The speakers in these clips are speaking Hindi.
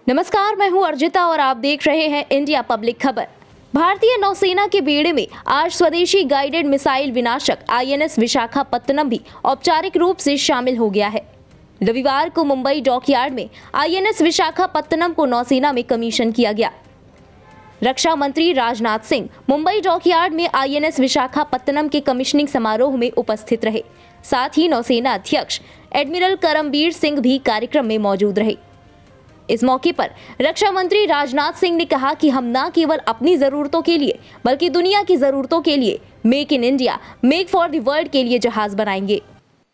नमस्कार, मैं हूं अर्जिता और आप देख रहे हैं इंडिया पब्लिक खबर। भारतीय नौसेना के बेड़े में आज स्वदेशी गाइडेड मिसाइल विनाशक आईएनएस विशाखापत्तनम भी औपचारिक रूप से शामिल हो गया है। रविवार को मुंबई डॉकयार्ड में आईएनएस विशाखापत्तनम को नौसेना में कमीशन किया गया। रक्षा मंत्री राजनाथ सिंह मुंबई डॉकयार्ड में आईएनएस विशाखापत्तनम के कमीशनिंग समारोह में उपस्थित रहे। साथ ही नौसेना अध्यक्ष एडमिरल करमबीर सिंह भी कार्यक्रम में मौजूद रहे। इस मौके पर रक्षा मंत्री राजनाथ सिंह ने कहा कि हम न केवल अपनी जरूरतों के लिए बल्कि दुनिया की जरूरतों के लिए make in India, make for the world के लिए जहाज बनाएंगे।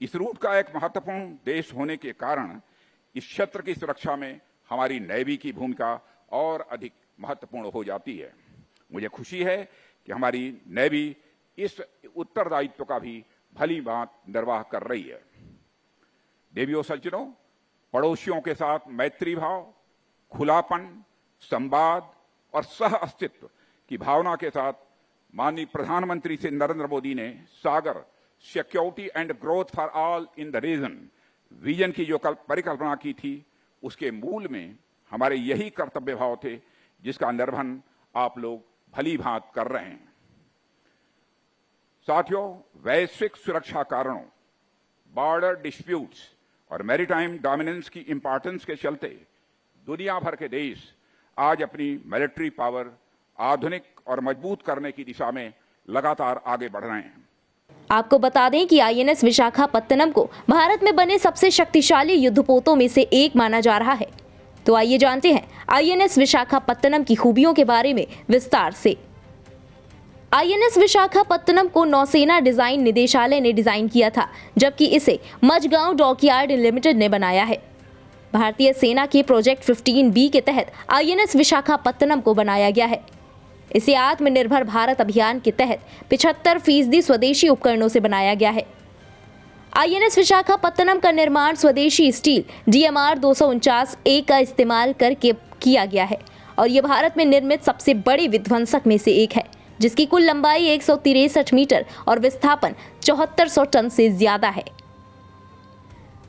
इस रूट का एक महत्वपूर्ण देश होने के कारण इस क्षेत्र की सुरक्षा में हमारी नेवी की भूमिका और अधिक महत्वपूर्ण हो जाती है। मुझे खुशी है कि हमारी नेवी इस उत्तरदायित्व का भी भली भांति निर्वाह कर रही है। देवियों सज्जनों, पड़ोसियों के साथ मैत्री भाव, खुलापन, संवाद और सह अस्तित्व की भावना के साथ माननीय प्रधानमंत्री श्री नरेंद्र मोदी ने Sagar security and growth for all in the region vision की जो परिकल्पना की थी, उसके मूल में हमारे यही कर्तव्य भाव थे जिसका निर्वहन आप लोग भली भांति कर रहे हैं। साथियों, वैश्विक सुरक्षा कारणों, बॉर्डर डिस्प्यूट्स और मैरीटाइम डोमिनेंस की इंपॉर्टेंस के चलते दुनिया भर के देश आज अपनी मिलिट्री पावर आधुनिक और मजबूत करने की दिशा में लगातार आगे बढ़ रहे हैं। आपको बता दें कि आईएनएस विशाखापत्तनम को भारत में बने सबसे शक्तिशाली युद्धपोतों में से एक माना जा रहा है। तो आइए जानते हैं आईएनएस विशाखापत्तनम की खूबियों के बारे में विस्तार से। आईएनएस विशाखापत्तनम को नौसेना डिजाइन निदेशालय ने डिजाइन किया था, जबकि इसे मझगांव डॉकयार्ड लिमिटेड ने बनाया है। भारतीय सेना के प्रोजेक्ट 15B के तहत आईएनएस विशाखापत्तनम को बनाया गया है। इसे आत्मनिर्भर भारत अभियान के तहत 75% स्वदेशी उपकरणों से बनाया गया है। आईएनएस विशाखापत्तनम का निर्माण स्वदेशी स्टील DMR 249A का इस्तेमाल करके किया गया है और ये भारत में निर्मित सबसे बड़े विध्वंसक में से एक है, जिसकी कुल लंबाई 163 मीटर और विस्थापन 7400 टन से ज्यादा है।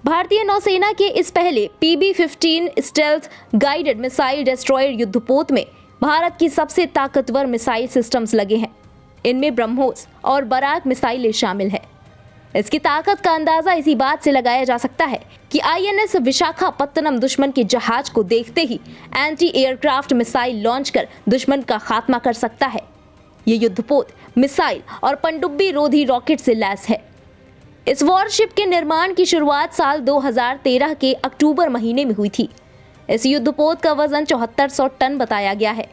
भारतीय नौसेना के इस पहले PB-15 stealth guided missile destroyer युद्धपोत में भारत की सबसे ताकतवर मिसाइल सिस्टम्स लगे हैं। इनमें ब्रह्मोस और बराक मिसाइलें शामिल हैं। इसकी ताकत का अंदाजा इसी बात से लगाया जा सकता है कि आईएनएस विशाखापत्तनम दुश्मन के जहाज को देखते ही एंटी एयरक्राफ्ट मिसाइल लॉन्च कर दुश्मन का खात्मा कर सकता है। ये युद्धपोत मिसाइल और पनडुब्बी रोधी रॉकेट से लैस है। इस वॉरशिप के निर्माण की शुरुआत साल 2013 के अक्टूबर महीने में हुई थी। इस युद्धपोत का वजन 7400 टन बताया गया है।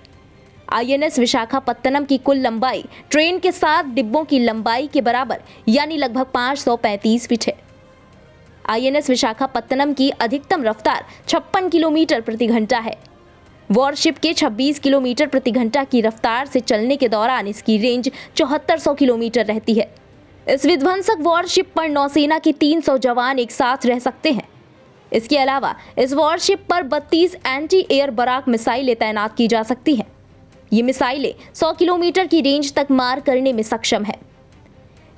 आईएनएस विशाखापत्तनम की कुल लंबाई ट्रेन के 7 डिब्बों की लंबाई के बराबर यानी लगभग 535 फीट है। आईएनएस विशाखापत्तनम की अधिकतम रफ्तार 56 किलोमीटर प्रति घंटा है। वॉरशिप के 26 किलोमीटर प्रति घंटा की रफ्तार से चलने के दौरान इसकी रेंज 7400 किलोमीटर रहती है। इस विध्वंसक वॉरशिप पर नौसेना के 300 जवान एक साथ रह सकते हैं। इसके अलावा इस वॉरशिप पर 32 एंटी एयर बराक मिसाइलें तैनात की जा सकती हैं। ये मिसाइलें 100 किलोमीटर की रेंज तक मार करने में सक्षम है।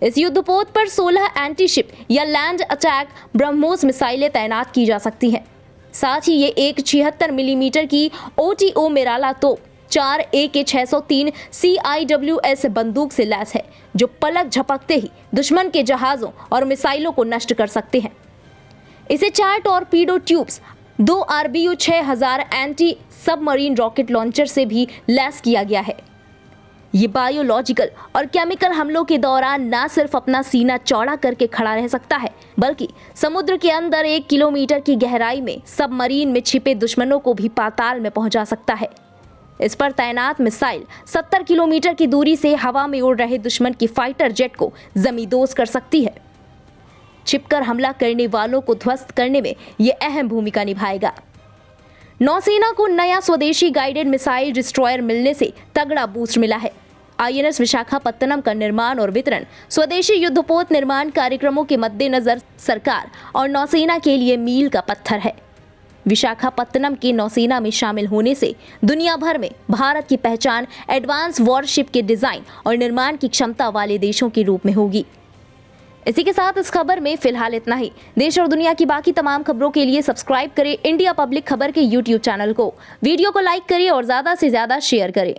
इस युद्धपोत पर 16 एंटी शिप या लैंड अटैक ब्रह्मोस मिसाइलें तैनात की जा सकती हैं। साथ ही ये एक 76 मिलीमीटर की OTO मेराला तोप 4 AK-603 CIWS बंदूक से लैस है, जो पलक झपकते ही दुश्मन के जहाजों और मिसाइलों को नष्ट कर सकते हैं। इसे 4 torpedo tubes, 2 RBU 6000 anti submarine rocket launcher से भी लैस किया गया है। ये बायोलॉजिकल और केमिकल हमलों के दौरान न सिर्फ अपना सीना चौड़ा करके खड़ा रह सकता है, बल्कि समुद्र के अंदर 1 किलोमीटर की गहराई में सबमरीन में छिपे दुश्मनों को भी पाताल में पहुंचा सकता है। इस पर तैनात मिसाइल 70 किलोमीटर की दूरी से हवा में उड़ रहे दुश्मन की फाइटर जेट को जमींदोज कर सकती है। छिपकर हमला करने वालों को ध्वस्त करने में यह अहम भूमिका निभाएगा। नौसेना को नया स्वदेशी गाइडेड मिसाइल डिस्ट्रॉयर मिलने से तगड़ा बूस्ट मिला है। आईएनएस विशाखापत्तनम का निर्माण और वितरण स्वदेशी युद्धपोत निर्माण कार्यक्रमों के मद्देनजर सरकार और नौसेना के लिए मील का पत्थर है। विशाखापत्तनम के नौसेना में शामिल होने से दुनिया भर में भारत की पहचान एडवांस वॉरशिप के डिजाइन और निर्माण की क्षमता वाले देशों के रूप में होगी। इसी के साथ इस खबर में फिलहाल इतना ही। देश और दुनिया की बाकी तमाम खबरों के लिए सब्सक्राइब करें इंडिया पब्लिक खबर के YouTube चैनल को। वीडियो को लाइक करें और ज्यादा से ज्यादा शेयर करें।